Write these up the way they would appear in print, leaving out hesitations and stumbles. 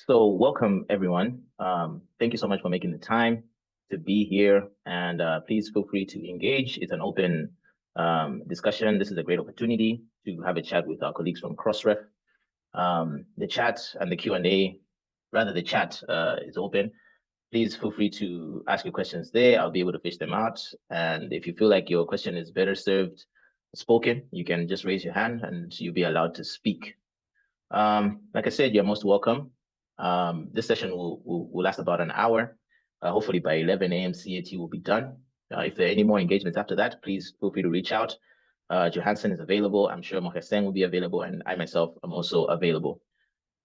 So welcome, everyone. Thank you so much for making the time to be here. And please feel free to engage. It's an open discussion. This is a great opportunity to have a chat with our colleagues from Crossref. The chat and the Q&A, rather the chat is open. Please feel free to ask your questions there. I'll be able to fish them out. And if you feel like your question is better served spoken, you can just raise your hand and you'll be allowed to speak. Like I said, you're most welcome. This session will last about an hour. Hopefully by 11 a.m. CAT will be done. If there are any more engagements after that, please feel free to reach out. Johansson is available. I'm sure Mohesen will be available, and I myself am also available.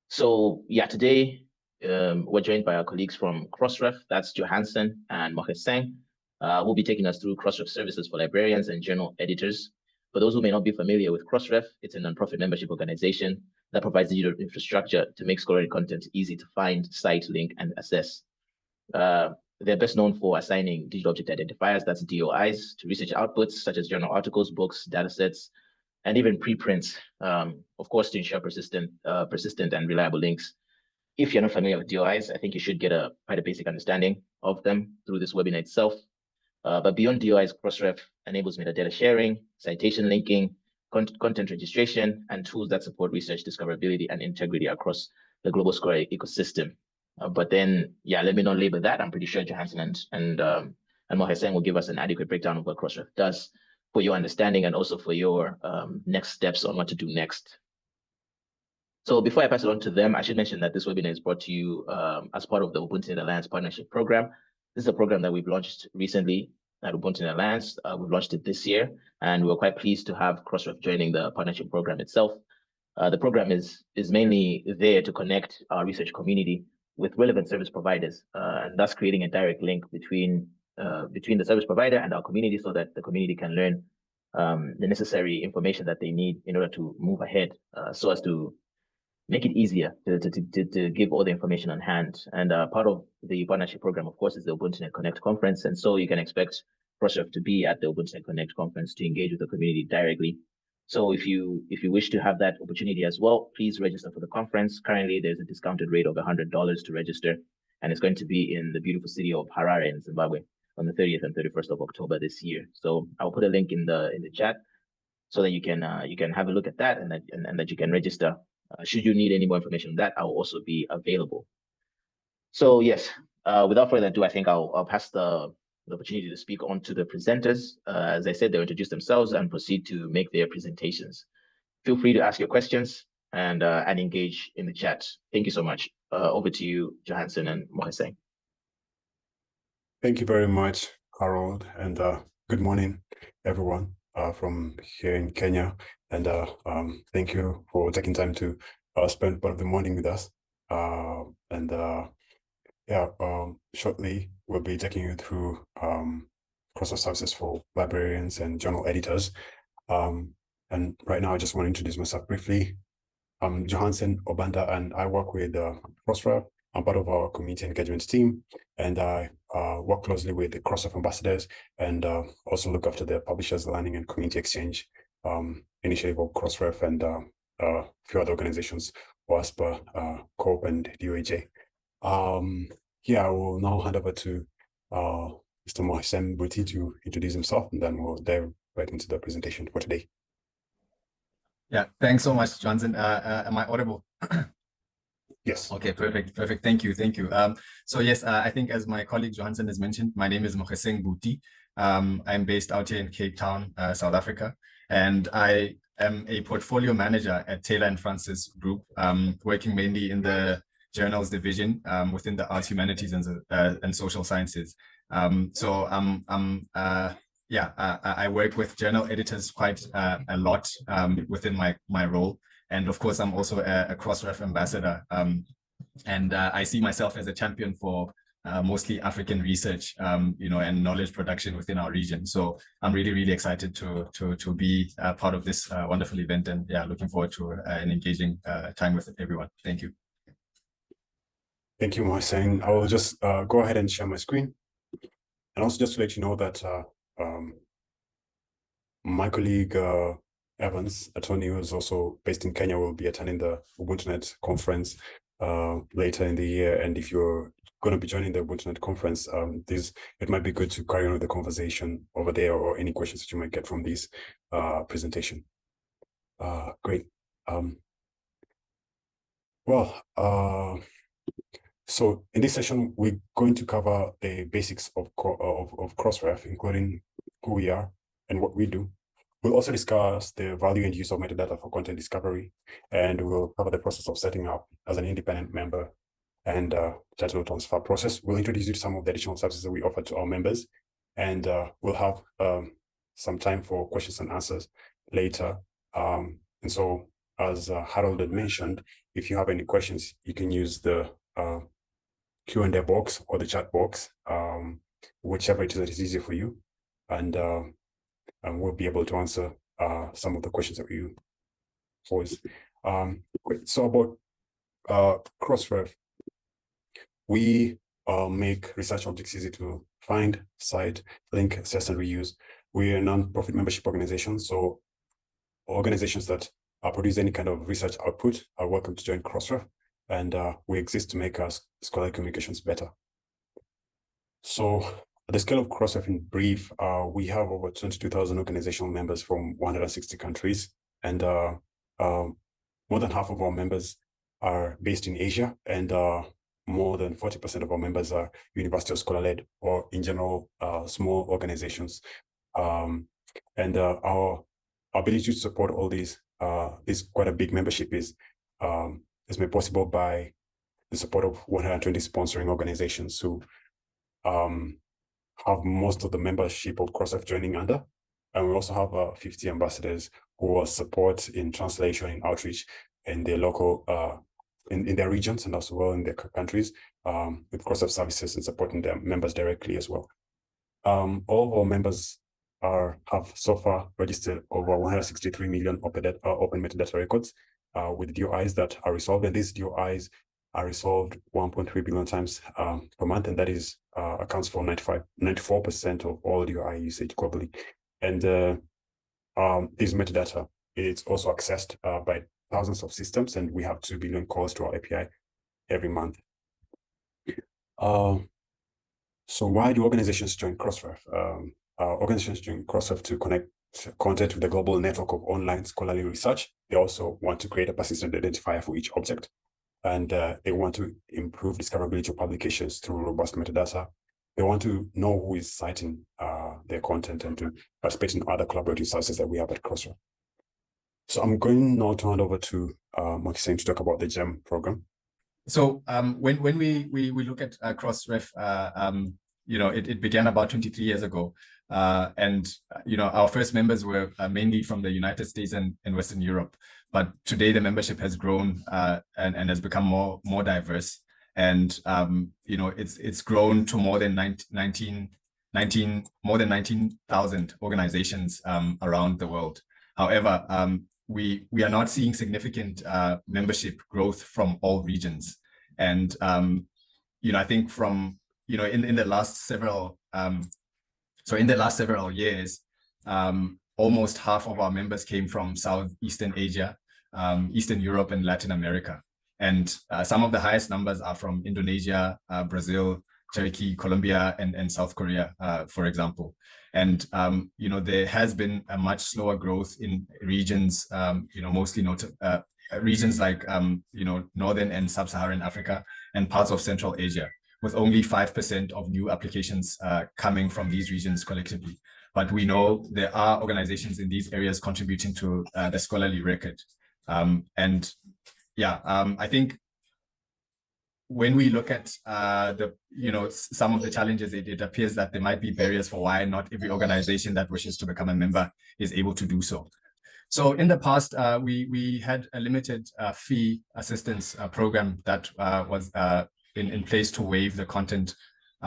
So yeah, today we're joined by our colleagues from Crossref. That's Johansson and Mohesen. Who'll be taking us through Crossref services for librarians and journal editors. For those who may not be familiar with Crossref, it's a nonprofit membership organization that provides digital infrastructure to make scholarly content easy to find, cite, link, and access. They're best known for assigning digital object identifiers, that's DOIs, to research outputs such as journal articles, books, datasets, and even preprints, of course, to ensure persistent and reliable links. If you're not familiar with DOIs, I think you should get quite a basic understanding of them through this webinar itself. But beyond DOIs, Crossref enables metadata sharing, citation linking, content registration, and tools that support research discoverability and integrity across the global scholarly ecosystem. But then, yeah, let me not label that. I'm pretty sure Johansson and Mohesen will give us an adequate breakdown of what Crossref does for your understanding and also for your next steps on what to do next. So before I pass it on to them, I should mention that this webinar is brought to you as part of the UbuntuNet Alliance partnership program. This is a program that we've launched recently at UbuntuNet Alliance. We've launched it this year, and we're quite pleased to have Crossref joining the partnership program itself. The program is mainly there to connect our research community with relevant service providers, and thus creating a direct link between the service provider and our community so that the community can learn the necessary information that they need in order to move ahead, so as to make it easier to give all the information on hand. And part of the partnership program, of course, is the UbuntuNet Connect conference. And so you can expect Crossref to be at the UbuntuNet Connect conference to engage with the community directly. So if you wish to have that opportunity as well, please register for the conference. Currently, there's a discounted rate of $100 to register, and it's going to be in the beautiful city of Harare in Zimbabwe on the 30th and 31st of October this year. So I'll put a link in the chat so that you can have a look at that and that you can register. Should you need any more information on that, I will also be available. So yes, without further ado, I think I'll pass the opportunity to speak on to the presenters. As I said, they'll introduce themselves and proceed to make their presentations. Feel free to ask your questions and engage in the chat. Thank you so much. Over to you, Johansson and Mohesen. Thank you very much, Harold, and good morning, everyone from here in Kenya. And thank you for taking time to spend part of the morning with us. Shortly we'll be taking you through Crossref services for librarians and journal editors. And right now I just want to introduce myself briefly. I'm Johansson Obanda, and I work with Crossref. I'm part of our community engagement team, and I work closely with the Crossref ambassadors and also look after the Publishers Learning and Community Exchange initiative of Crossref and a few other organizations, WASPA, COPE, and DOAJ. I will now hand over to Mr. Mohsen Buti to introduce himself, and then we'll dive right into the presentation for today. Yeah, thanks so much, Johnson. Am I audible? Yes. Okay, perfect. Thank you. So yes, I think as my colleague Johansson has mentioned, my name is Mohsen Buti. I'm based out here in Cape Town, South Africa, and I am a portfolio manager at Taylor & Francis Group, working mainly in the journals division within the arts, humanities, and social sciences. I work with journal editors quite a lot within my role. And of course, I'm also a Crossref ambassador. I see myself as a champion for mostly African research, and knowledge production within our region. So I'm really excited to be part of this wonderful event, and looking forward to an engaging time with everyone. Thank you. Thank you, Mohsen. I will just go ahead and share my screen. And also just to let you know that my colleague Evans Attorney, who is also based in Kenya, will be attending the UbuntuNet conference later in the year. And if you're going to be joining the UbuntuNet conference, it might be good to carry on with the conversation over there, or any questions that you might get from this presentation. Great. So in this session, we're going to cover the basics of Crossref, including who we are and what we do. We'll also discuss the value and use of metadata for content discovery, and we'll cover the process of setting up as an independent member and title transfer process. We'll introduce you to some of the additional services that we offer to our members, and we'll have some time for questions and answers later. And so, as Harold had mentioned, if you have any questions, you can use the Q&A box or the chat box, whichever it is that is easier for you, and we'll be able to answer some of the questions that you pose. Great. So about Crossref, we make research objects easy to find, cite, link, access, and reuse. We're a non-profit membership organization, so organizations that produce any kind of research output are welcome to join Crossref, and we exist to make our scholarly communications better. So at the scale of Crossref in brief, we have over 22,000 organizational members from 160 countries, and more than half of our members are based in Asia, and more than 40% of our members are university or scholar-led, or in general, small organizations. And our ability to support all these, this quite a big membership is made possible by the support of 120 sponsoring organizations who have most of the membership of Crossref joining under. And we also have 50 ambassadors who support in translation and outreach in their local, in their regions, and also in their countries, with Crossref services and supporting their members directly as well. All of our members have so far registered over 163 million open metadata records with DOIs that are resolved, and these DOIs are resolved 1.3 billion times per month, and that is accounts for 94% of all DOI usage globally. And this metadata, it's also accessed by thousands of systems, and we have 2 billion calls to our API every month. So why do organizations join Crossref? Organizations join Crossref to connect content with the global network of online scholarly research. They also want to create a persistent identifier for each object, and they want to improve discoverability of publications through robust metadata. They want to know who is citing their content, and to participate in other collaborative services that we have at Crossref. So I'm going now to hand over to Makisen to talk about the GEM program. So when we look at Crossref, you know, it began about 23 years ago. And, you know, our first members were mainly from the United States and Western Europe. But today the membership has grown and has become more diverse. And, you know, it's grown to more than 19,000 organizations around the world. However, we are not seeing significant membership growth from all regions. And, you know, I think from, you know, in the last several, years, almost half of our members came from Southeastern Asia, Eastern Europe, and Latin America. And some of the highest numbers are from Indonesia, Brazil, Turkey, Colombia, and South Korea, for example. And, you know, there has been a much slower growth in regions, you know, mostly regions like, you know, Northern and Sub-Saharan Africa and parts of Central Asia, with only 5% of new applications coming from these regions collectively. But we know there are organizations in these areas contributing to the scholarly record. And yeah, I think when we look at you know, some of the challenges, it appears that there might be barriers for why not every organization that wishes to become a member is able to do so. So in the past, we had a limited fee assistance program that was in place to waive the content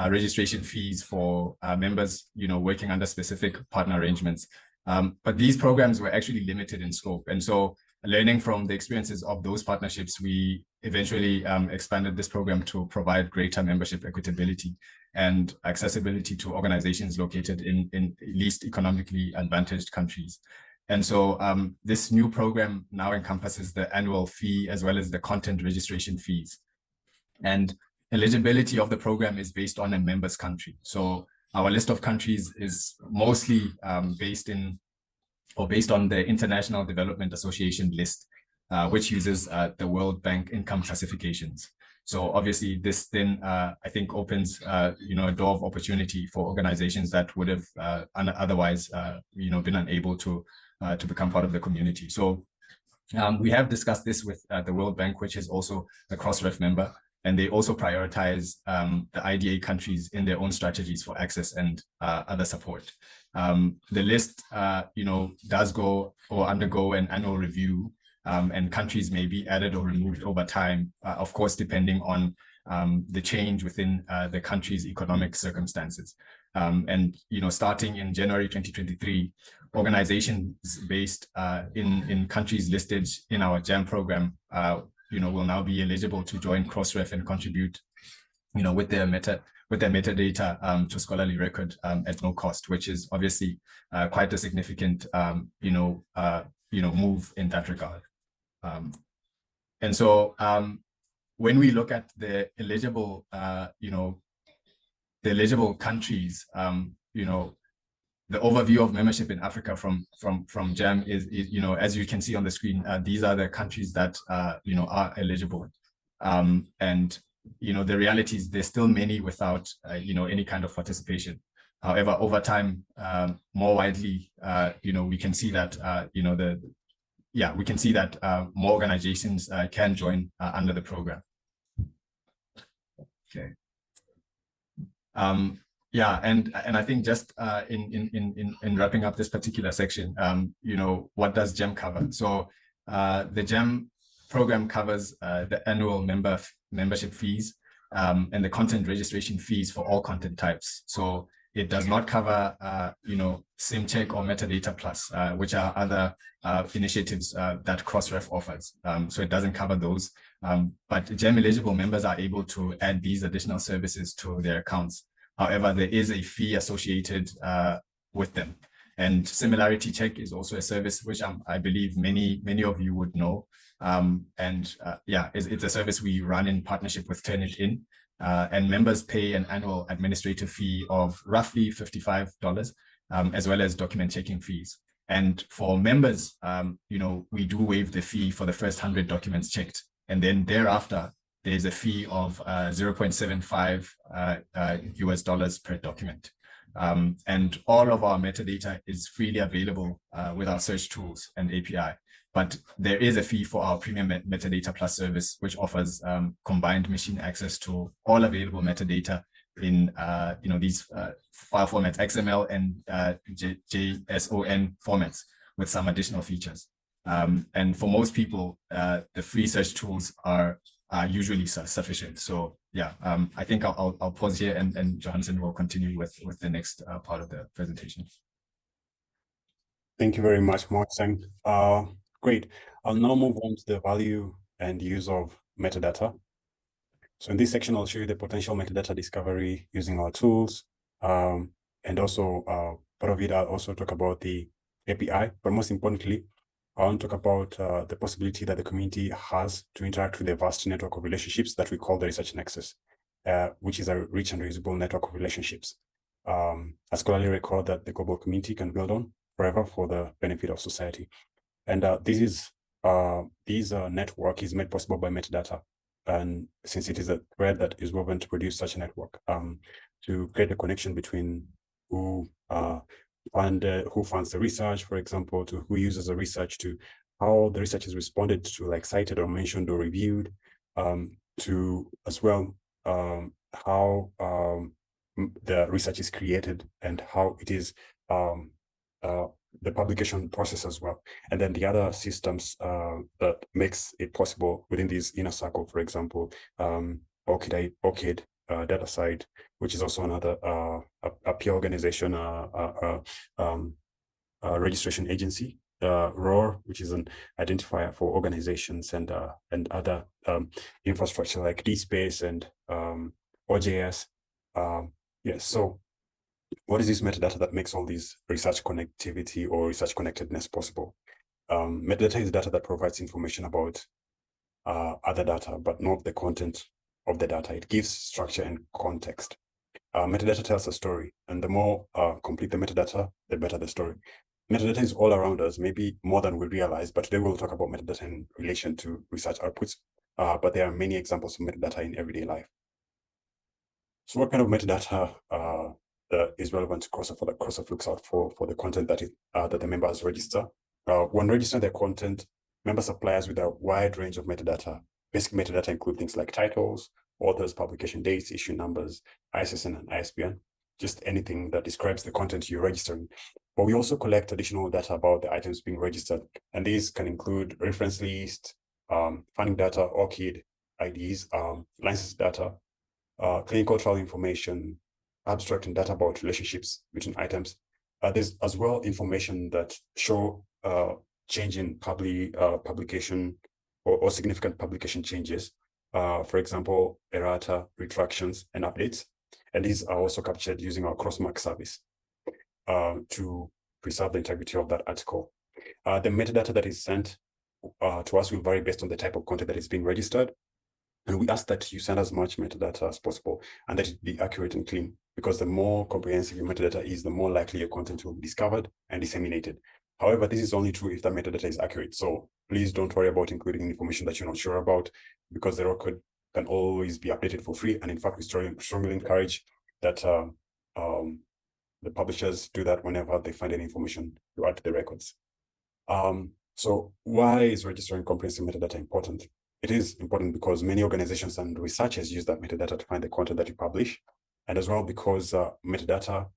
registration fees for members, you know, working under specific partner arrangements. But these programs were actually limited in scope. And so learning from the experiences of those partnerships, we eventually expanded this program to provide greater membership equitability and accessibility to organizations located in least economically advantaged countries. And so this new program now encompasses the annual fee as well as the content registration fees. And eligibility of the program is based on a member's country. So our list of countries is mostly based on the International Development Association list, which uses the World Bank income classifications. So obviously this then I think opens a door of opportunity for organizations that would have otherwise been unable to become part of the community. So we have discussed this with the World Bank, which is also a Crossref member, and they also prioritize the IDA countries in their own strategies for access and other support. The list, does go or undergo an annual review, and countries may be added or removed over time, of course, depending on the change within the country's economic circumstances. And starting in January 2023, organizations based in countries listed in our GEM program, will now be eligible to join Crossref and contribute, with their metadata to scholarly record at no cost, which is obviously quite a significant, move in that regard. And so when we look at the eligible, countries, the overview of membership in Africa from GEM is, as you can see on the screen, these are the countries that, are eligible. And, the reality is there's still many without, any kind of participation. However, over time, more widely, we can see that, more organizations can join under the program. Okay. And I think just in wrapping up this particular section, what does GEM cover? So the GEM program covers the annual membership fees and the content registration fees for all content types. So it does not cover, SimCheck or Metadata Plus, which are other initiatives that Crossref offers. So it doesn't cover those, but GEM eligible members are able to add these additional services to their accounts. However, there is a fee associated with them. And Similarity Check is also a service which I believe many of you would know. It's a service we run in partnership with Turnitin. And members pay an annual administrative fee of roughly $55, as well as document checking fees. And for members, we do waive the fee for the first 100 documents checked. And then thereafter, there's a fee of $0.75 US per document. And all of our metadata is freely available with our search tools and API. But there is a fee for our premium Metadata Plus service, which offers combined machine access to all available metadata in these file formats, XML and JSON formats, with some additional features. And for most people, the free search tools are usually sufficient. So yeah, I think I'll pause here, and Johansson will continue with the next part of the presentation. Thank you very much, Martin. Great. I'll now move on to the value and use of metadata. So in this section, I'll show you the potential metadata discovery using our tools. And also part of it, I'll also talk about the API, but most importantly, I want to talk about the possibility that the community has to interact with a vast network of relationships that we call the research nexus, which is a rich and reusable network of relationships, a scholarly record that the global community can build on forever for the benefit of society. And this network is made possible by metadata. And since it is a thread that is woven to produce such a network, to create a connection between who funds the research, for example, to who uses the research, to how the research is responded to, like cited or mentioned or reviewed, to as well how the research is created and how it is the publication process as well. And then the other systems that makes it possible within this inner circle, for example, ORCID DataSite, which is also another a peer organization, registration agency, ROR, which is an identifier for organizations and other infrastructure like DSpace and OJS. Yes, so what is this metadata that makes all these research connectivity or research connectedness possible? Metadata is data that provides information about other data, but not the content of the data. It gives structure and context. Metadata tells a story, and the more complete the metadata, the better the story. Metadata is all around us, maybe more than we realize, but today we'll talk about metadata in relation to research outputs, but there are many examples of metadata in everyday life. So what kind of metadata is relevant to Crossref, that Crossref looks out for the content that the members register? When registering their content, members supply us with a wide range of metadata. Basic metadata include things like titles, authors, publication dates, issue numbers, ISSN and ISBN, just anything that describes the content you're registering. But we also collect additional data about the items being registered, and these can include reference list, funding data, ORCID, IDs, license data, clinical trial information, abstract and data about relationships between items. There's as well information that show change in publication or significant publication changes. For example, errata, retractions, and updates. And these are also captured using our Crossmark service to preserve the integrity of that article. The metadata that is sent to us will vary based on the type of content that is being registered. And we ask that you send as much metadata as possible and that it be accurate and clean, because the more comprehensive your metadata is, the more likely your content will be discovered and disseminated. However, this is only true if the metadata is accurate. So please don't worry about including information that you're not sure about, because the record can always be updated for free. And in fact, we strongly encourage that the publishers do that whenever they find any information to add to the records. So why is registering comprehensive metadata important? It is important because many organizations and researchers use that metadata to find the content that you publish, and as well because metadata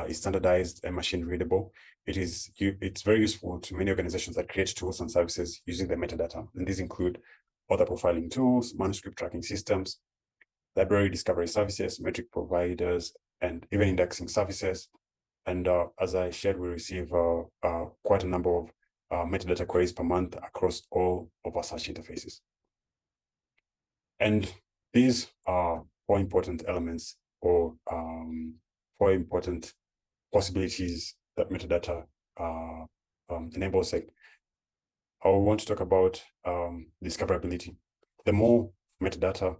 is standardized and machine readable. It's very useful to many organizations that create tools and services using the metadata, and these include author profiling tools, manuscript tracking systems, library discovery services, metric providers, and even indexing services. And as I shared, we receive quite a number of metadata queries per month across all of our search interfaces. And these are 4 important elements or 4 important possibilities that metadata enables. I want to talk about discoverability. The more metadata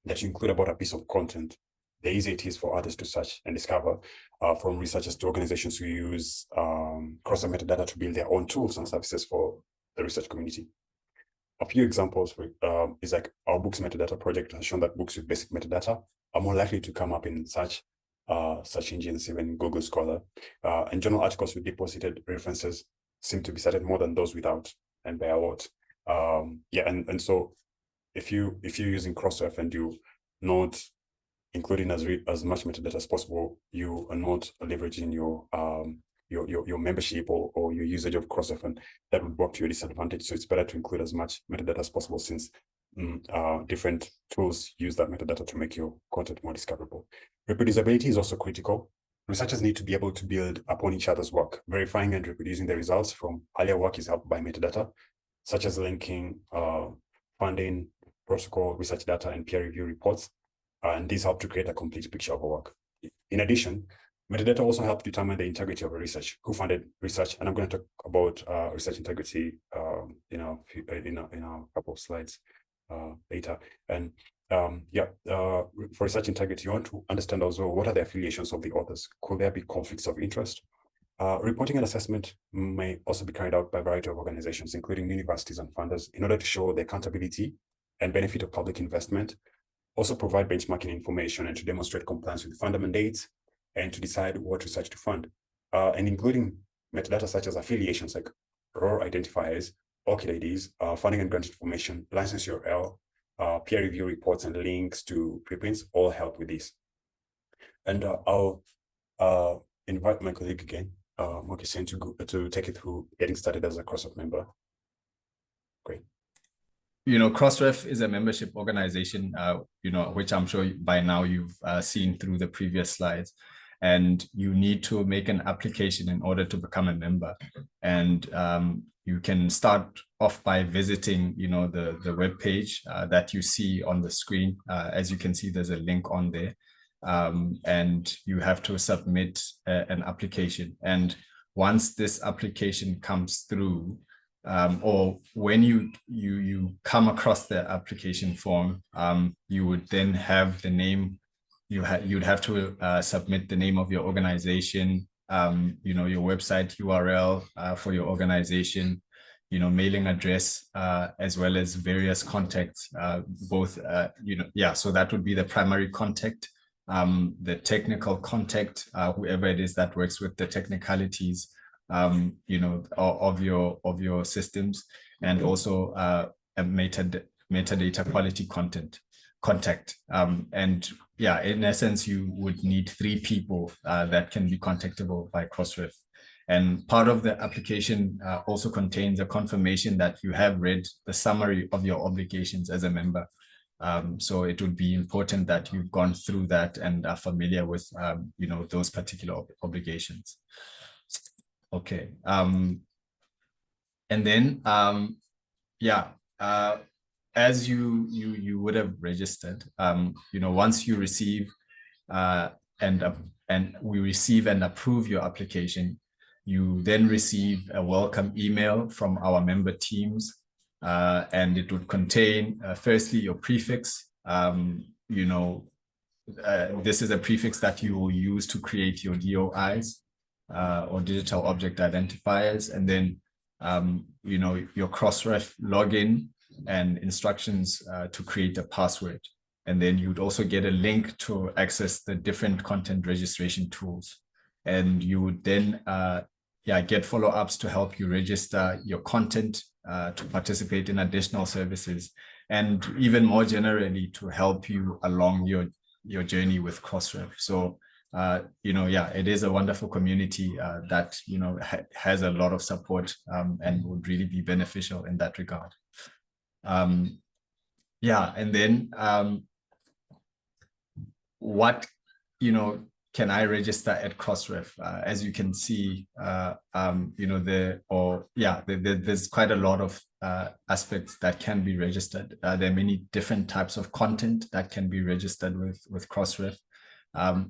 that you include about a piece of content, the easier it is for others to search and discover, from researchers to organizations who use Crossref metadata to build their own tools and services for the research community. A few examples is like our books metadata project has shown that books with basic metadata are more likely to come up in search engines, even Google Scholar, and journal articles with deposited references seem to be cited more than those without, and by a lot. And so if you're using Crossref and you not including as much metadata as possible, you are not leveraging your membership or your usage of Crossref, and that would work to your disadvantage. So it's better to include as much metadata as possible, since different tools use that metadata to make your content more discoverable. Reproducibility is also critical. Researchers need to be able to build upon each other's work. Verifying and reproducing the results from earlier work is helped by metadata, such as linking, funding, protocol, research data, and peer review reports. And these help to create a complete picture of our work. In addition, metadata also help determine the integrity of a research, who funded research, and I'm going to talk about research integrity in a couple of slides later. And for research integrity, you want to understand also what are the affiliations of the authors. Could there be conflicts of interest? Reporting and assessment may also be carried out by a variety of organizations, including universities and funders, in order to show the accountability and benefit of public investment. Also provide benchmarking information and to demonstrate compliance with funder mandates, and to decide what research to fund, and including metadata such as affiliations like ROR identifiers, ORCID IDs, funding and grant information, license URL, peer review reports, and links to preprints all help with this. And I'll invite my colleague again, Mokisen, to take it through getting started as a Crossref member. Great. Crossref is a membership organization, which I'm sure by now you've seen through the previous slides, and you need to make an application in order to become a member. And you can start off by visiting, the web page that you see on the screen. As you can see, there's a link on there. and you have to submit an application. And once this application comes through, or when you come across the application form, you would then have the name. You'd have to submit the name of your organization, your website URL for your organization, mailing address, as well as various contacts, so that would be the primary contact, the technical contact, whoever it is that works with the technicalities, of your systems, and also a metadata quality contact. And yeah, in essence, you would need 3 people that can be contactable by Crossref. And part of the application also contains a confirmation that you have read the summary of your obligations as a member. So it would be important that you've gone through that and are familiar with, those particular obligations. Okay. And then, as you would have registered, once you receive and we receive and approve your application, you then receive a welcome email from our member teams, and it would contain firstly your prefix. This is a prefix that you will use to create your DOIs, or digital object identifiers, and then your Crossref login and instructions to create a password. And then you'd also get a link to access the different content registration tools. And you would then get follow-ups to help you register your content, to participate in additional services, and even more generally to help you along your journey with Crossref. So it is a wonderful community that has a lot of support, and would really be beneficial in that regard. And then what can I register at Crossref? As you can see, there's quite a lot of aspects that can be registered. There are many different types of content that can be registered with Crossref.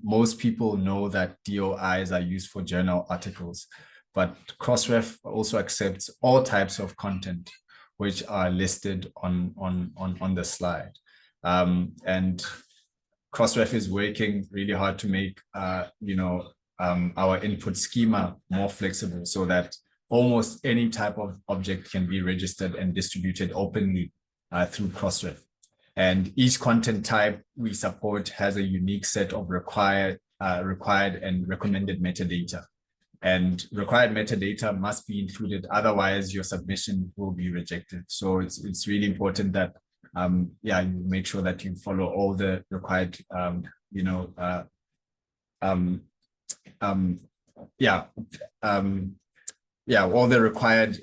Most people know that DOIs are used for journal articles, but Crossref also accepts all types of content which are listed on the slide. And Crossref is working really hard to make our input schema more flexible, so that almost any type of object can be registered and distributed openly through Crossref. And each content type we support has a unique set of required and recommended metadata. And required metadata must be included, otherwise your submission will be rejected. So it's really important that you make sure that you follow all the required all the required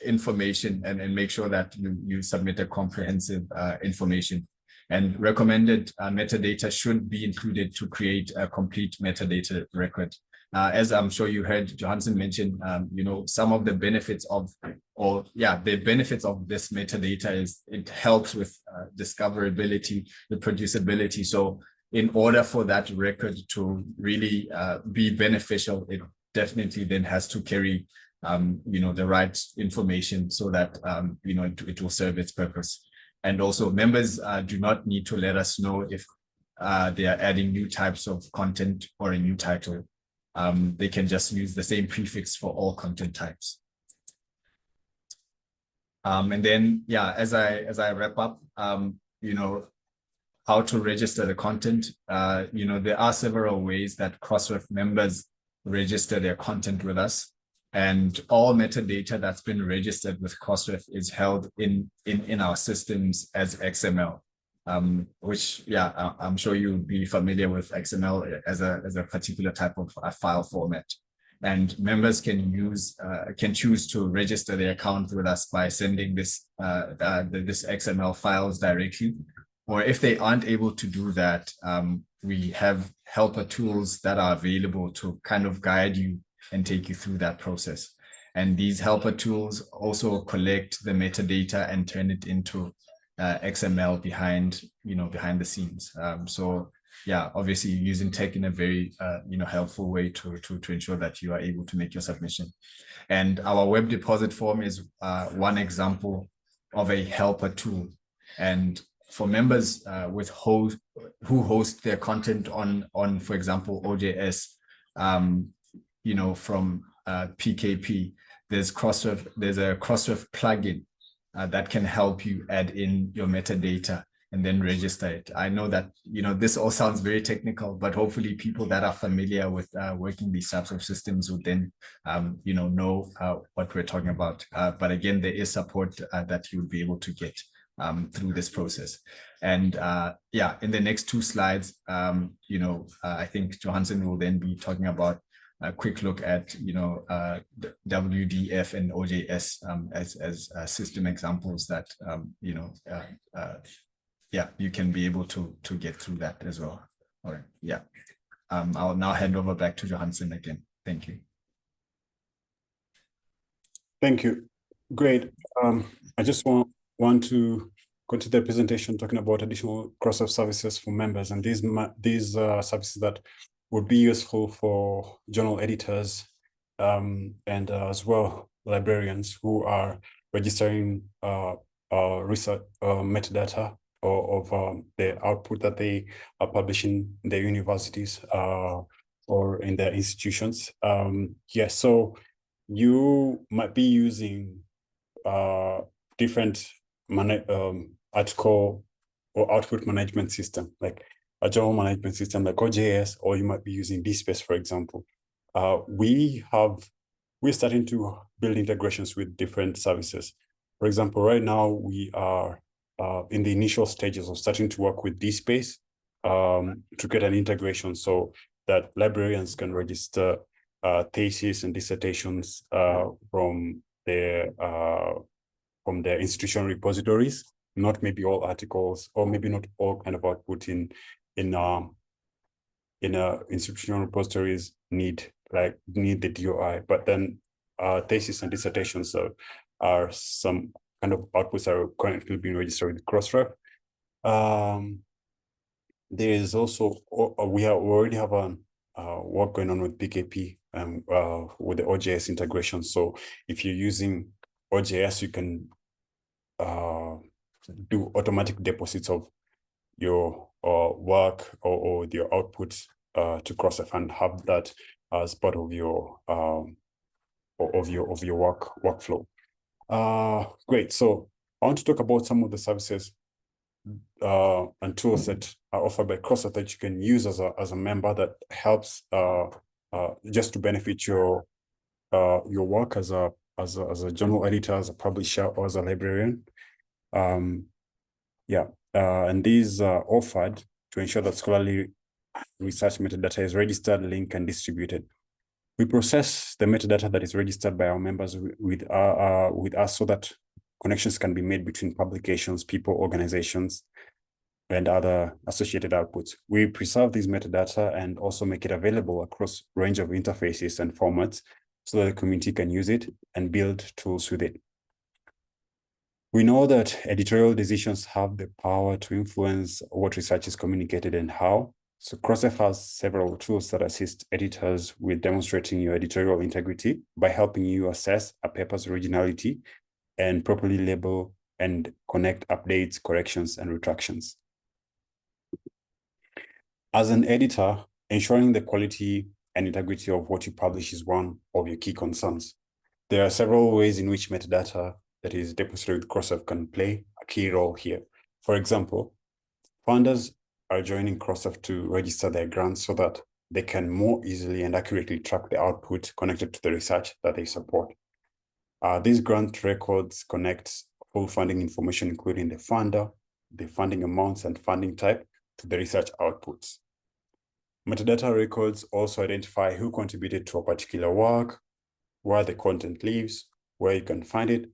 information, and make sure that you submit a comprehensive information. And recommended metadata should be included to create a complete metadata record. As I'm sure you heard Johansson mention, some of the benefits of, the benefits of this metadata is it helps with discoverability, reproducibility. So in order for that record to really be beneficial, it definitely then has to carry, the right information, so that, it will serve its purpose. And also members do not need to let us know if they are adding new types of content or a new title. They can just use the same prefix for all content types. And then, as I wrap up, how to register the content. There are several ways that Crossref members register their content with us, and all metadata that's been registered with Crossref is held in our systems as XML. Which, I'm sure you'll be familiar with XML as a particular type of file format. And members can choose to register their account with us by sending this XML files directly. Or if they aren't able to do that, we have helper tools that are available to kind of guide you and take you through that process. And these helper tools also collect the metadata and turn it into XML behind the scenes. So yeah, obviously using tech in a very helpful way to ensure that you are able to make your submission. And our web deposit form is one example of a helper tool. And for members who host their content on for example, OJS, from PKP, there's a Crossref plugin that can help you add in your metadata and then register it. I know that, this all sounds very technical, but hopefully people that are familiar with working these types of systems would then, know what we're talking about. But again, there is support that you would be able to get through this process. And in the next two slides, I think Johansson will then be talking about a quick look at WDF and OJS as system examples that you can be able to get through that as well. All right, yeah. I'll now hand over back to Johansson again. Thank you. Thank you. Great. I just want to go to the presentation talking about additional Crossref services for members, and these services that would be useful for journal editors and as well librarians who are registering research metadata of the output that they are publishing in their universities or in their institutions. Yes, so you might be using different article or output management system, like a journal management system like OJS, or you might be using DSpace, for example. We're starting to build integrations with different services. For example, right now we are in the initial stages of starting to work with DSpace to get an integration so that librarians can register theses and dissertations from their institutional repositories, not maybe all articles, or maybe not all kind of output in institutional repositories need the DOI, but then thesis and dissertations are some kind of outputs that are currently being registered with Crossref. There is also we already have work going on with PKP and with the OJS integration. So if you're using OJS, you can do automatic deposits of your work or your output to Crossref and have that as part of your workflow. Great. So I want to talk about some of the services and tools that are offered by Crossref that you can use as a member that helps just to benefit your work as a journal editor, as a publisher, or as a librarian. And these are offered to ensure that scholarly research metadata is registered, linked, and distributed. We process the metadata that is registered by our members with us so that connections can be made between publications, people, organizations, and other associated outputs. We preserve these metadata and also make it available across a range of interfaces and formats so that the community can use it and build tools with it. We know that editorial decisions have the power to influence what research is communicated and how. So Crossref has several tools that assist editors with demonstrating your editorial integrity by helping you assess a paper's originality and properly label and connect updates, corrections, and retractions. As an editor, ensuring the quality and integrity of what you publish is one of your key concerns. There are several ways in which metadata that is deposited with Crossref can play a key role here. For example, funders are joining Crossref to register their grants so that they can more easily and accurately track the output connected to the research that they support. These grant records connect full funding information, including the funder, the funding amounts, and funding type to the research outputs. Metadata records also identify who contributed to a particular work, where the content lives, where you can find it,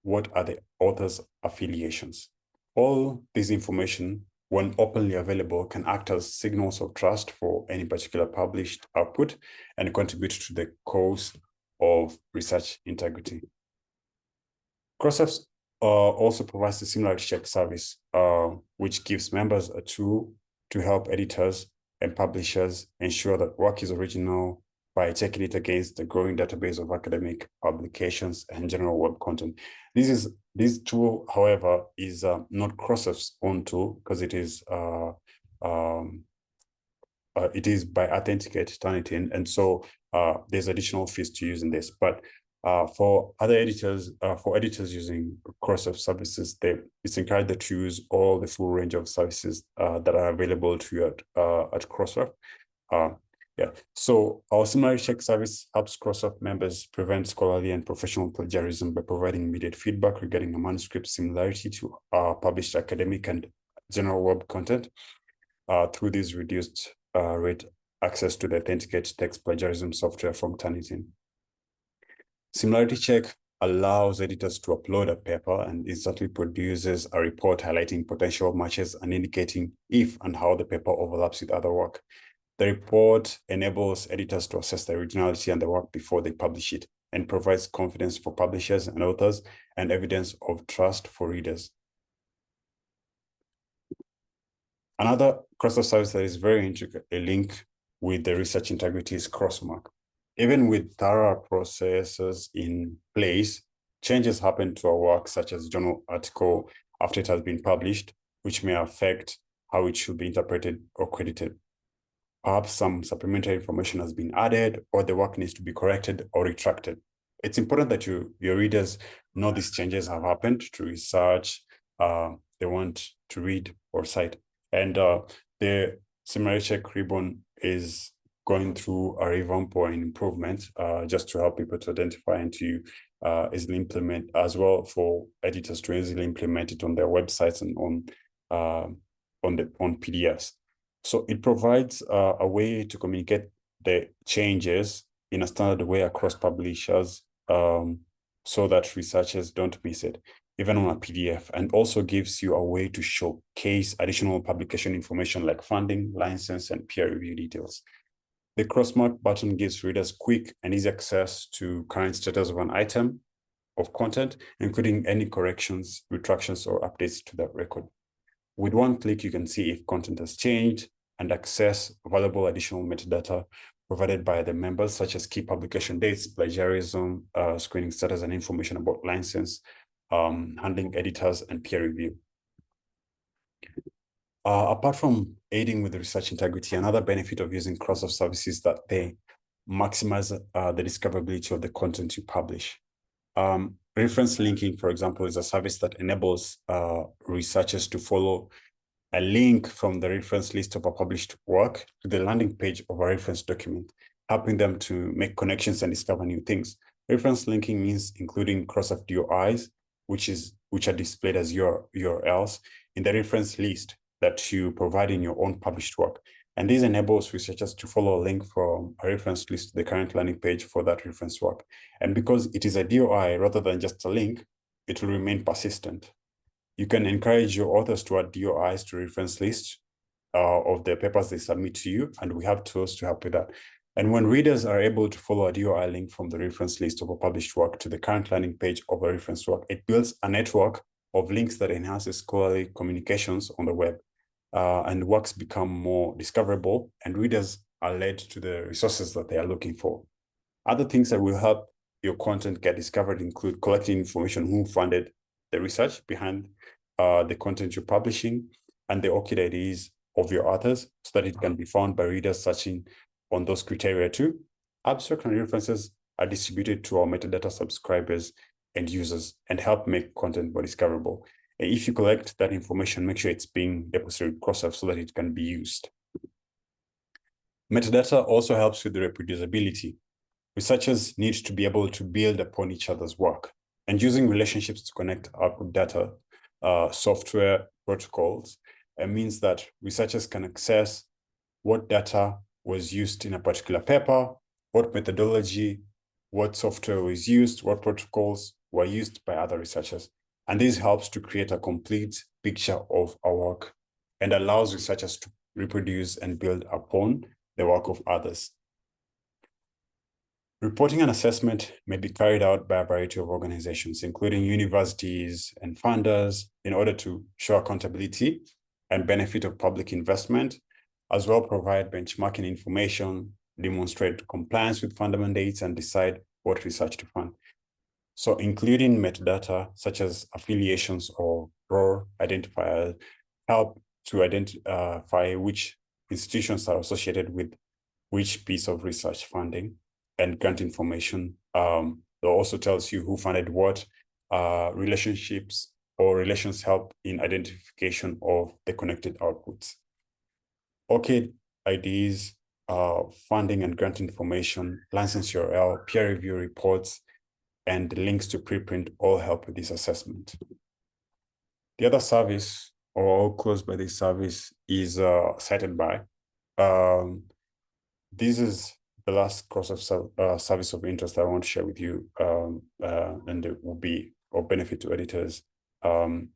what are the author's affiliations. All this information, when openly available, can act as signals of trust for any particular published output and contribute to the cause of research integrity. Crossref also provides a similarity check service, which gives members a tool to help editors and publishers ensure that work is original by checking it against the growing database of academic publications and general web content. This tool, however, is not Crossref's own tool, because it is by Authenticate Turnitin, and so there's additional fees to using this. But for other editors, for editors using Crossref services, it's encouraged to use all the full range of services that are available to you at Crossref. So our similarity check service helps Crossref members prevent scholarly and professional plagiarism by providing immediate feedback regarding a manuscript similarity to published academic and general web content through this reduced rate access to the Authenticate text plagiarism software from Turnitin. Similarity check allows editors to upload a paper and instantly produces a report highlighting potential matches and indicating if and how the paper overlaps with other work. The report enables editors to assess the originality and the work before they publish it, and provides confidence for publishers and authors and evidence of trust for readers. Another Crossref service that is very intricately linked with the research integrity is Crossmark. Even with thorough processes in place, changes happen to our work, such as journal article after it has been published, which may affect how it should be interpreted or credited. Perhaps some supplementary information has been added, or the work needs to be corrected or retracted. It's important that your readers know these changes have happened to research they want to read or cite. And the similarity check ribbon is going through a revamp or an improvement just to help people to identify and to easily implement, as well for editors to easily implement it on their websites and on PDFs. So it provides a way to communicate the changes in a standard way across publishers so that researchers don't miss it, even on a PDF, and also gives you a way to showcase additional publication information like funding, license, and peer review details. The Crossmark button gives readers quick and easy access to current status of an item of content, including any corrections, retractions, or updates to that record. With one click, you can see if content has changed and access valuable additional metadata provided by the members, such as key publication dates, plagiarism, screening status, and information about license, handling editors, and peer review. Apart from aiding with the research integrity, another benefit of using Crossref services is that they maximize the discoverability of the content you publish. Reference linking, for example, is a service that enables researchers to follow a link from the reference list of a published work to the landing page of a reference document, helping them to make connections and discover new things. Reference linking means including Crossref DOIs, which are displayed as URLs in the reference list that you provide in your own published work. And this enables researchers to follow a link from a reference list to the current landing page for that reference work. And because it is a DOI rather than just a link, it will remain persistent. You can encourage your authors to add DOIs to reference lists of the papers they submit to you, and we have tools to help with that. And when readers are able to follow a DOI link from the reference list of a published work to the current landing page of a reference work, it builds a network of links that enhances scholarly communications on the web, and works become more discoverable, and readers are led to the resources that they are looking for. Other things that will help your content get discovered include collecting information who funded the research behind the content you're publishing, and the ORCID IDs of your authors, so that it can be found by readers searching on those criteria too. Abstract and references are distributed to our metadata subscribers and users and help make content more discoverable. And if you collect that information, make sure it's being deposited with Crossref so that it can be used. Metadata also helps with the reproducibility. Researchers need to be able to build upon each other's work, and using relationships to connect output data, software protocols, means that researchers can access what data was used in a particular paper, what methodology, what software was used, what protocols were used by other researchers. And this helps to create a complete picture of our work and allows researchers to reproduce and build upon the work of others. Reporting and assessment may be carried out by a variety of organizations, including universities and funders, in order to show accountability and benefit of public investment as well provide benchmarking information, demonstrate compliance with funder mandates, and decide what research to fund. So including metadata such as affiliations or ROR identifiers help to identify which institutions are associated with which piece of research funding, and grant information. It also tells you who funded what, relationships or relations help in identification of the connected outputs. ORCID IDs, funding and grant information, license URL, peer review reports, and links to preprint all help with this assessment. The other service, or all closed by this service, is cited by. This is the last Crossref service of interest I want to share with you, and it will be of benefit to editors. So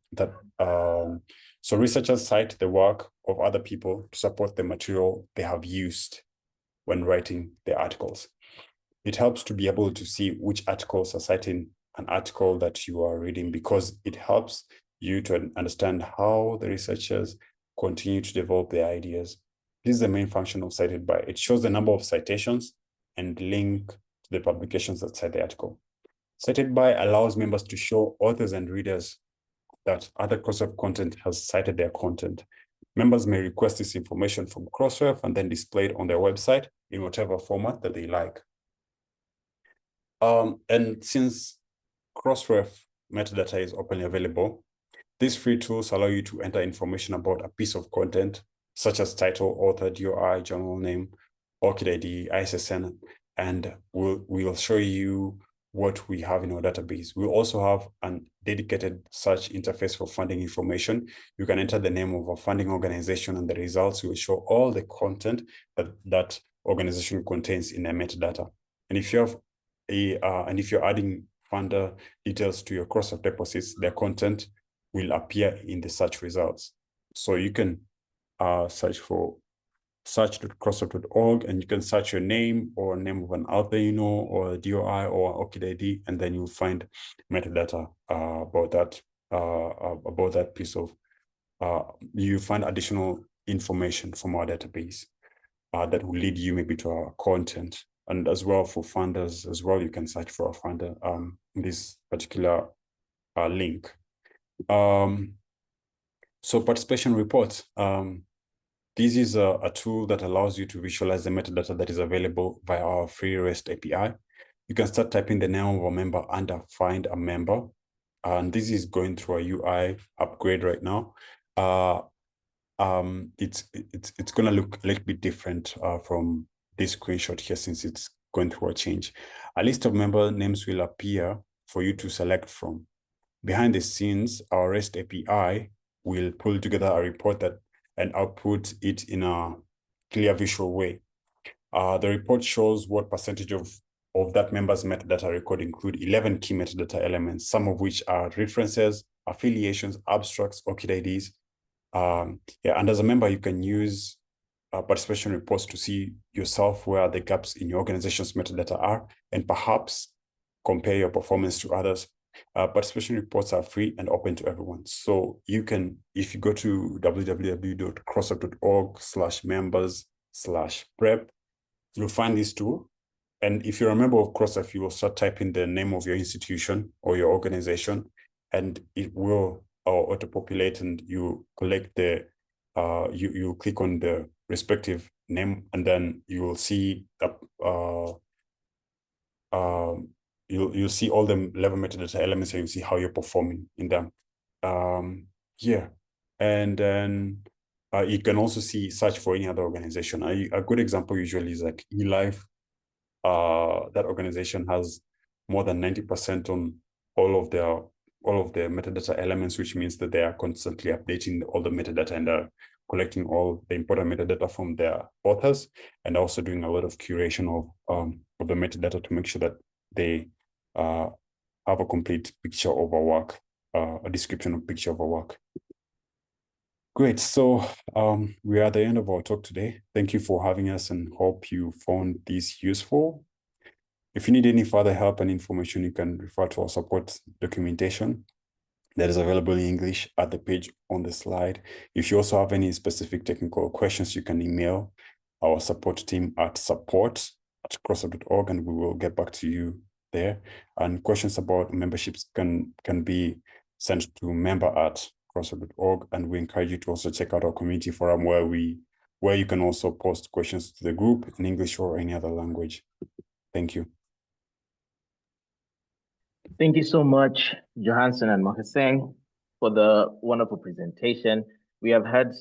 researchers cite the work of other people to support the material they have used when writing their articles. It helps to be able to see which articles are citing an article that you are reading, because it helps you to understand how the researchers continue to develop their ideas. This is the main function of cited by. It shows the number of citations and link to the publications that cite the article. Cited by allows members to show authors and readers that other Crossref content has cited their content. Members may request this information from Crossref and then display it on their website in whatever format that they like. And since Crossref metadata is openly available, these free tools allow you to enter information about a piece of content, such as title, author, DOI, journal name, ORCID ID, ISSN, and we'll show you what we have in our database. We also have a dedicated search interface for funding information. You can enter the name of a funding organization, and the results will show all the content that organization contains in their metadata. And if you have if you're adding funder details to your Crossref deposits, their content will appear in the search results. So you can search for search.crossref.org, and you can search your name or name of an author you know, or a DOI or ORCID ID, and then you'll find metadata about that piece of. You find additional information from our database that will lead you maybe to our content. And as well for funders as well, you can search for a funder in this particular link. So participation reports. This is a tool that allows you to visualize the metadata that is available via our free REST API. You can start typing the name of a member under Find a Member. And this is going through a UI upgrade right now. It's going to look a little bit different from this screenshot here, since it's going through a change. A list of member names will appear for you to select from. Behind the scenes, our REST API will pull together a report and output it in a clear visual way. The report shows what percentage of that member's metadata record include 11 key metadata elements, some of which are references, affiliations, abstracts, ORCID IDs. And as a member, you can use participation reports to see yourself where the gaps in your organization's metadata are, and perhaps compare your performance to others. Participation reports are free and open to everyone. So you can, if you go to www.crossref.org/members/prep, you'll find this tool. And if you're a member of Crossref, you will start typing the name of your institution or your organization, and it will auto-populate, and you collect the, you click on the respective name, and then you will see you'll see all the level metadata elements, and you see how you're performing in them. And then you can also search for any other organization. A good example usually is like eLife. That organization has more than 90% on all of the metadata elements, which means that they are constantly updating all the metadata and are collecting all the important metadata from their authors, and also doing a lot of curation of the metadata to make sure that they have a complete picture of our work, a description of picture of our work. Great. So we are at the end of our talk today. Thank you for having us, and hope you found this useful. If you need any further help and information, you can refer to our support documentation. that is available in English at the page on the slide. If you also have any specific technical questions, you can email our support team at support@crossref.org, and we will get back to you there. And questions about memberships can be sent to member@crossref.org, and we encourage you to also check out our community forum where you can also post questions to the group in English or any other language. Thank you. Thank you so much, Johansson and Mohseng, for the wonderful presentation. We have had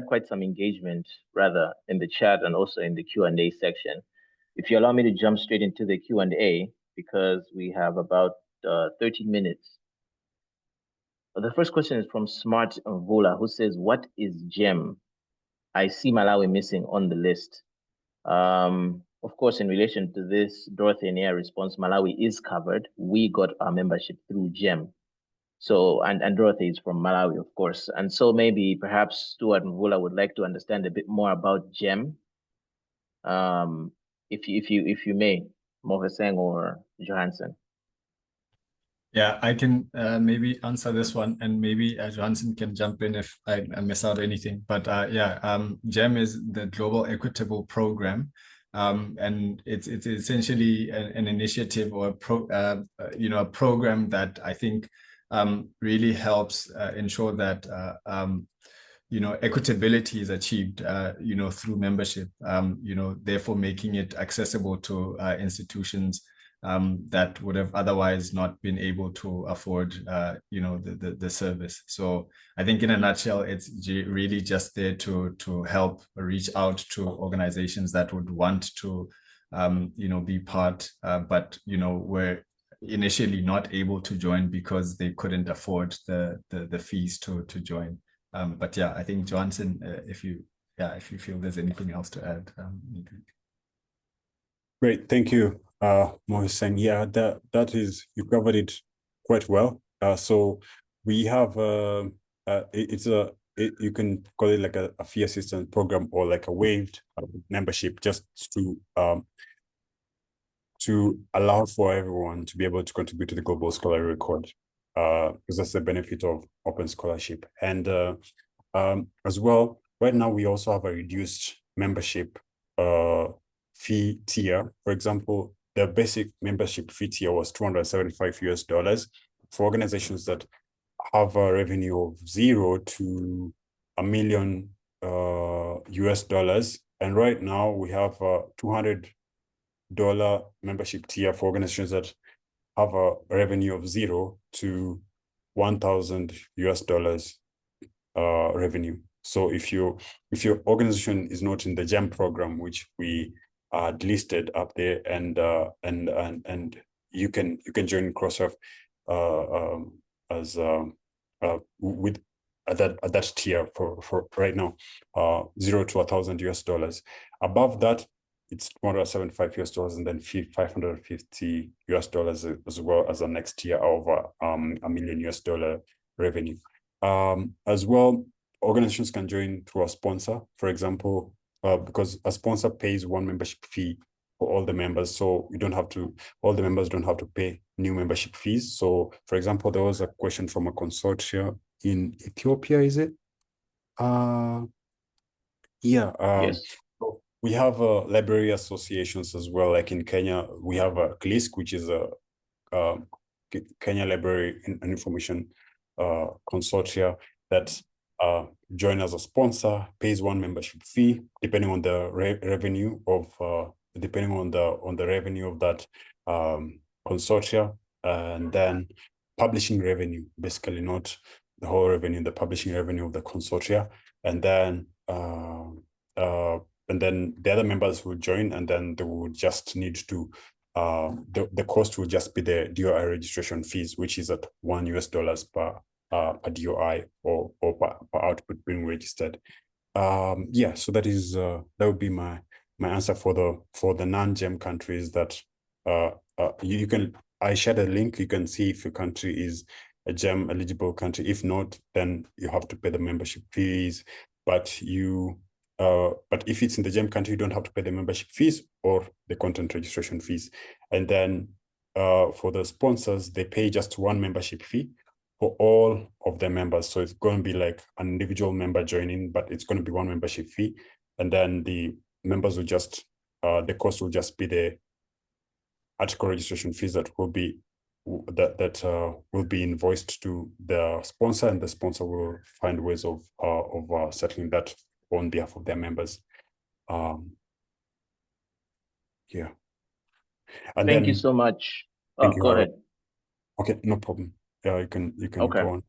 quite some engagement, rather, in the chat and also in the Q&A section. If you allow me to jump straight into the Q&A, because we have about 13 minutes. The first question is from Smart Mvula, who says, "What is GEM? I see Malawi missing on the list." Of course, in relation to this, Dorothy and Air response, Malawi is covered. We got our membership through GEM. So, and Dorothy is from Malawi, of course. And so maybe perhaps Stuart Mvula would like to understand a bit more about GEM. If you may, Mohseng or Johansson. Yeah, I can maybe answer this one, and maybe Johansson can jump in if I miss out anything. But GEM is the Global Equitable Program, and it's essentially an initiative or a program that I think really helps ensure that equitability is achieved through membership, therefore making it accessible to institutions that would have otherwise not been able to afford the service. So I think in a nutshell, it's really just there to help reach out to organizations that would want to be part, but were initially not able to join because they couldn't afford the fees to join. But yeah, I think Johansson, if you feel there's anything else to add. Great, thank you, Mohseng. Yeah, that is, you covered it quite well. So we have you can call it like a fee assistance program or like a waived membership, just to allow for everyone to be able to contribute to the Global Scholarly Record, because that's the benefit of open scholarship. And as well, right now we also have a reduced membership fee tier. For example, the basic membership fee tier was $275 for organizations that have a revenue of $0 to $1 million US. And right now we have a $200 membership tier for organizations that have a revenue of $0 to $1,000 US revenue. So if your organization is not in the GEM program, which we listed up there, and you can join Crossref as with at that tier for right now, $0 to $1,000 US. Above that, it's $275 US, and then $550 US as well as the next tier of $1 million US revenue. As well, organizations can join through a sponsor, for example, because a sponsor pays one membership fee for all the members, so all the members don't have to pay new membership fees. So, for example, there was a question from a consortium in Ethiopia, is it? Yes. So we have library associations as well. Like in Kenya, we have a CLISC, which is a Kenya Library and Information Consortia that join as a sponsor, pays one membership fee depending on the revenue of the revenue of that consortia, and then publishing revenue, basically not the whole revenue, the publishing revenue of the consortia, and then the other members will join, and then they will just need to the cost will just be the DOI registration fees, which is at $1 US per DOI or per output being registered. Yeah, so that would be my answer for the non-GEM countries. That you can, I shared a link. You can see if your country is a GEM eligible country. If not, then you have to pay the membership fees. But if it's in the GEM country, you don't have to pay the membership fees or the content registration fees. And then for the sponsors, they pay just one membership fee for all of their members. So it's going to be like an individual member joining, but it's going to be one membership fee. And then the members will just, the cost will just be the article registration fees that will be will be invoiced to the sponsor, and the sponsor will find ways of settling that on behalf of their members. Yeah. And Thank you then, so much. thank Oh, you, go Harold. ahead. Okay, no problem. Yeah, you can Okay. go on.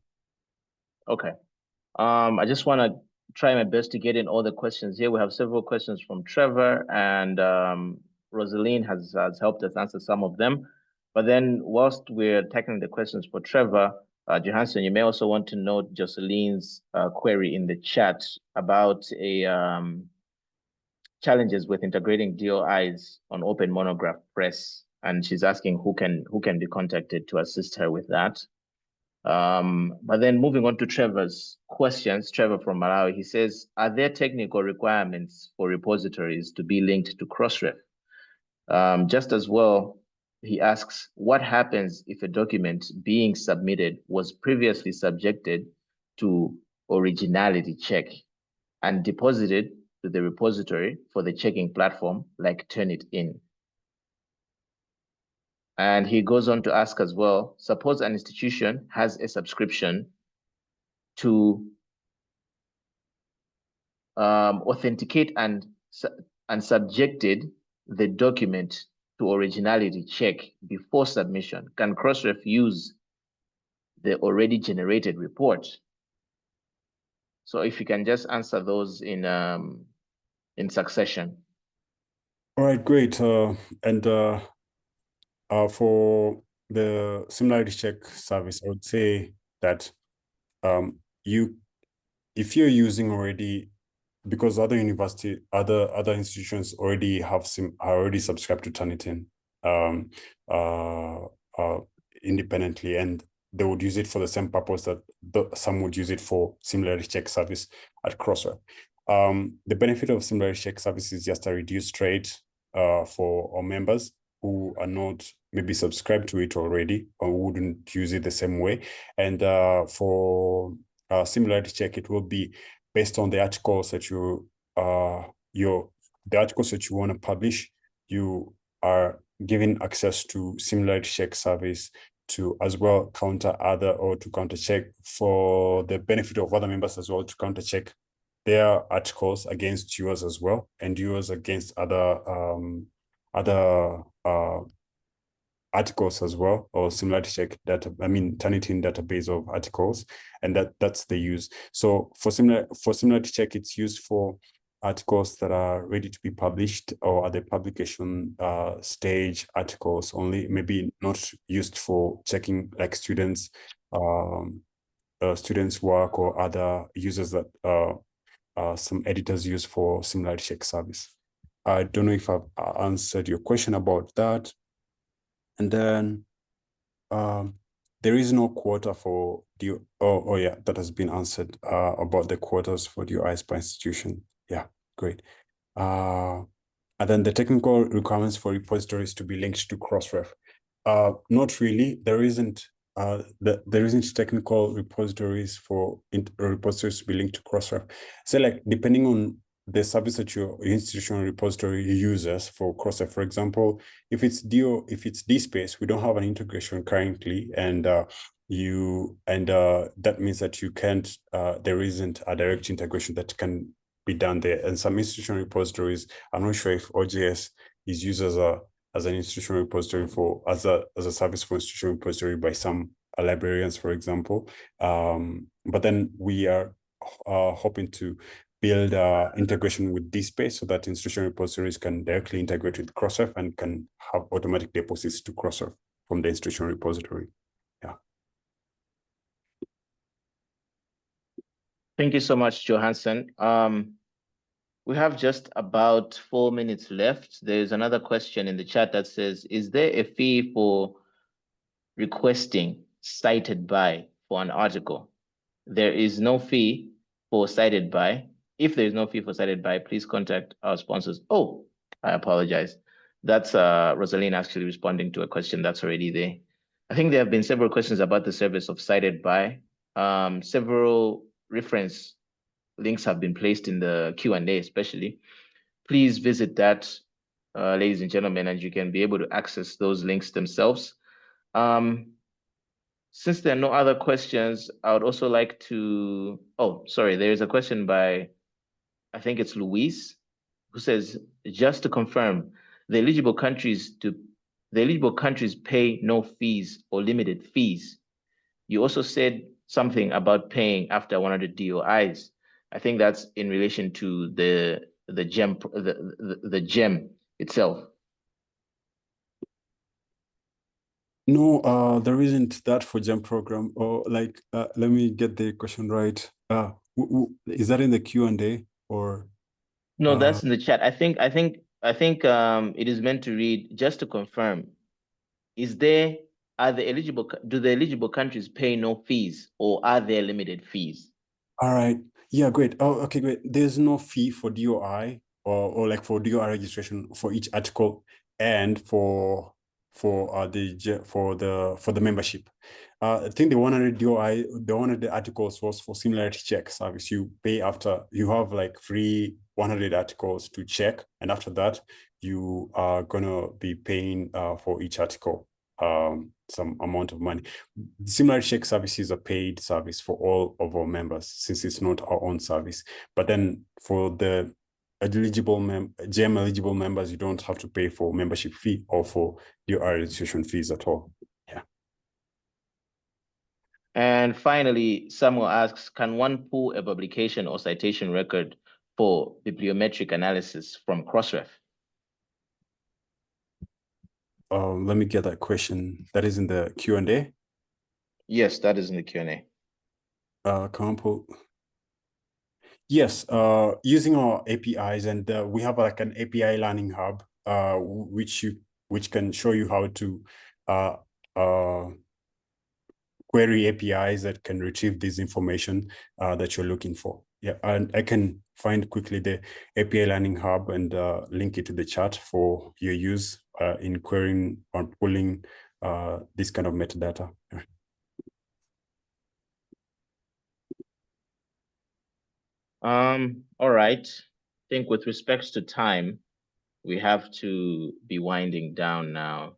Okay. I just want to try my best to get in all the questions here. We have several questions from Trevor, and Rosaline has helped us answer some of them. But then whilst we're tackling the questions for Trevor, Johansson, you may also want to note Joceline's query in the chat about challenges with integrating DOIs on Open Monograph Press. And she's asking who can be contacted to assist her with that. But then moving on to Trevor's questions, Trevor from Malawi, he says, are there technical requirements for repositories to be linked to Crossref? Just as well, he asks, what happens if a document being submitted was previously subjected to originality check and deposited to the repository for the checking platform like Turnitin? And he goes on to ask as well, suppose an institution has a subscription to authenticate and subjected the document to originality check before submission. Can Crossref use the already generated report? So if you can just answer those in succession. All right, great. And for the similarity check service, I would say that if you're using already, because other institutions already are already subscribed to Turnitin independently, and they would use it for the same purpose that some would use it for similarity check service at Crossref. The benefit of similarity check service is just a reduced rate for our members who are not maybe subscribed to it already or wouldn't use it the same way. And for similarity check, it will be based on the articles that the articles that you want to publish. You are given access to similarity check service to as well counter check for the benefit of other members as well, to counter check their articles against yours as well, and yours against other articles as well, or similarity check Turnitin database of articles, and that's the use. So for similarity check, it's used for articles that are ready to be published or at the publication stage articles only, maybe not used for checking like students' work or other users that some editors use for similarity check service. I don't know if I've answered your question about that. And then there is no quota for the, oh yeah, that has been answered about the quotas for DOIs per institution. Yeah, great. And then the technical requirements for repositories to be linked to Crossref. Not really. There isn't technical repositories for repositories to be linked to Crossref. So like depending on the service that your institutional repository uses for Crossref, for example, if it's DSpace, we don't have an integration currently, and that means that you can't. There isn't a direct integration that can be done there. And some institutional repositories, I'm not sure if OJS is used as an institutional repository as a service for institutional repository by some librarians, for example. But then we are hoping to build integration with DSpace so that institutional repositories can directly integrate with Crossref and can have automatic deposits to Crossref from the institutional repository. Yeah. Thank you so much, Johansson. We have just about 4 minutes left. There's another question in the chat that says, is there a fee for requesting cited by for an article? There is no fee for cited by. If there is no fee for cited by, please contact our sponsors. Oh, I apologize. That's Rosaline actually responding to a question that's already there. I think there have been several questions about the service of cited by. Several reference links have been placed in the Q&A especially. Please visit that, ladies and gentlemen, and you can be able to access those links themselves. Since there are no other questions, I would also like to, oh, sorry, there is a question by, I think it's Luis, who says, just to confirm, the eligible countries pay no fees or limited fees. You also said something about paying after 100 DOIs. I think that's in relation to the gem itself. No, there isn't that for GEM program. Or like, let me get the question right. Is that in the Q&A or? No, that's in the chat. I think it is meant to read, just to confirm, do the eligible countries pay no fees or are there limited fees? All right. Yeah, great. Oh, okay, great. There's no fee for DOI or like for DOI registration for each article and for the membership. I think the 100 DOI, the 100 articles was for similarity check service. You pay after you have like free 100 articles to check, and after that you are gonna be paying for each article some amount of money. Similarity check service is a paid service for all of our members since it's not our own service. But then for the GEM eligible members, you don't have to pay for membership fee or for your registration fees at all. Yeah. And finally, Samuel asks, can one pull a publication or citation record for bibliometric analysis from Crossref? Let me get that question. That is in the Q&A? Yes, that is in the Q&A. Can pull? Yes, using our APIs, and we have like an API learning hub, which can show you how to query APIs that can retrieve this information that you're looking for. Yeah, and I can find quickly the API Learning Hub and link it to the chat for your use in querying or pulling this kind of metadata. All right. I think with respects to time, we have to be winding down now.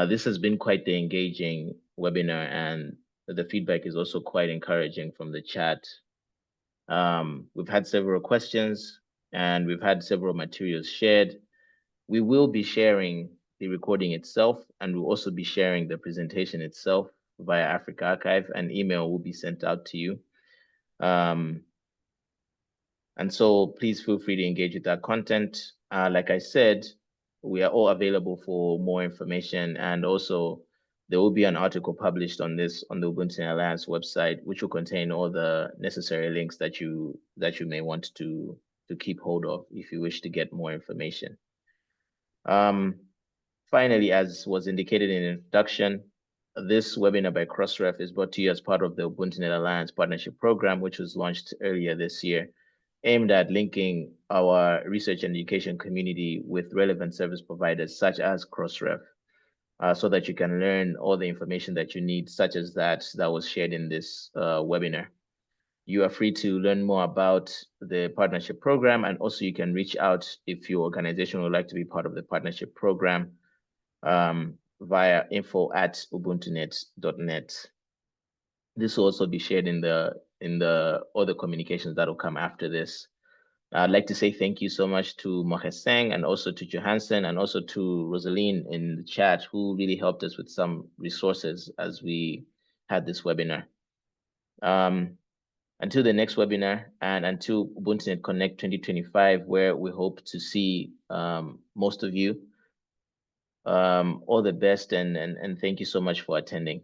This has been quite the engaging webinar, and the feedback is also quite encouraging from the chat. We've had several questions and we've had several materials shared. We will be sharing the recording itself, and we'll also be sharing the presentation itself via Africa Archive. An email will be sent out to you. And so please feel free to engage with that content. Like I said, we are all available for more information, and also there will be an article published on this on the UbuntuNet Alliance website, which will contain all the necessary links that you may want to keep hold of if you wish to get more information. Finally, as was indicated in the introduction, this webinar by Crossref is brought to you as part of the UbuntuNet Alliance Partnership Program, which was launched earlier this year, aimed at linking our research and education community with relevant service providers such as Crossref, so that you can learn all the information that you need, such as that was shared in this webinar. You are free to learn more about the partnership program, and also you can reach out if your organization would like to be part of the partnership program via info@ubuntunet.net. This will also be shared in the other communications that will come after this. I'd like to say thank you so much to Moheseng and also to Johansson and also to Rosaline in the chat, who really helped us with some resources as we had this webinar. Until the next webinar and until UbuntuNet Connect 2025, where we hope to see most of you, all the best, and thank you so much for attending.